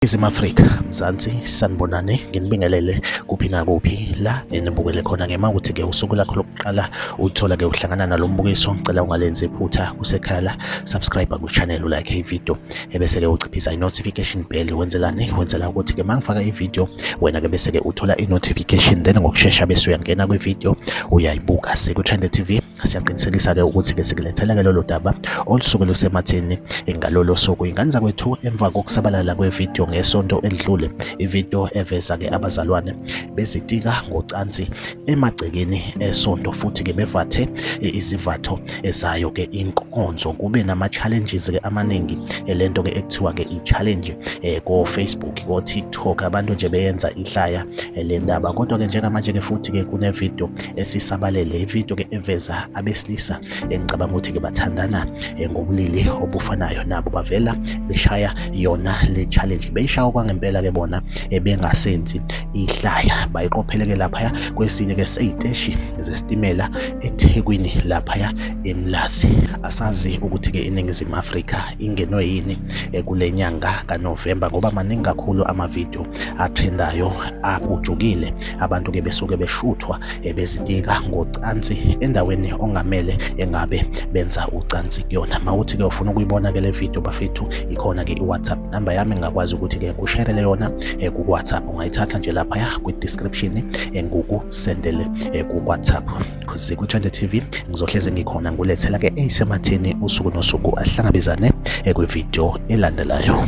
Izimu Afrika, Mzansi, sanibonani, nginibingelele kuphi nakuphi la enibukele khona ukuthi-ke usuku lakho lokuqala uthola-ke uhlangana nalo mbukiso. Ngicela ungalenzi iphutha kusekhaya la, subscribe ku-channel, ulike ividiyo ebese-ke uciphisa i-notification bell. Wenzela ukuthi-ke uma ngifaka ividiyo wena-ke bese-ke uthola i-notification, then ngokushesha bese uyangena kwividiyo uyayibuka. Siku-Trend TV siyaqinisekisa-ke ukuthi-ke sikulethela-ke lolo daba olusuke lusematheni ngalolo suku. Ingane zakwethu emva kokusabalala kwevidiyo ngesonto elidlule, ividiyo eveza-ke abazalwane bezitika ngocansi emagcekeni esonto, futhi-ke bevathe izivatho ezayo-ke inkonzo. Kube nama-challenges-ke amaningi, lento-ke ekuthiwa-ke i-challenge ko-Facebook, ko-TikTok, abantu nje beyenza ihlaya le ndaba. Kodwa-ke njengamanje-ke futhi-ke kunevidiyo esisabalele, ividiyo-ke eveza abesilisa engicabanga ukuthi-ke bathandana ngobulili obufanayo, nabo bavela beshaya yona le challenge. Beyishaya kwangempela-ke bona bengasenzi ihlaya, bayiqopheleke laphaya kwesinye-ke sey'teshi zesitimela eThekwini laphaya eMlazi. Asazi ukuthi-ke iNingizimu Afrika ingenwe yini kule nyanga kaNovemba, ngoba maningi kakhulu amavidiyo atrendayo aputshukile, abantu-ke besuke beshuthwa bezitika ngocansi endaweni ongamele engabe benza ucansi kuyona. Mawuthi-ke ufuna ukuyibona-ke le vidiyo bafethu, ikhona-ke i-WhatsApp number yami, ngakwazi ukuthi-ke ngikusherele yona ku-WhatsApp. Ungayithatha nje laphaya kwi-description ngukusendele ku-WhatsApp. Siku-Trend TV ngizohleze ngikhona ngulethela-ke eyisematheni usuku nosuku ahlangabezane kwividiyo elandelayo.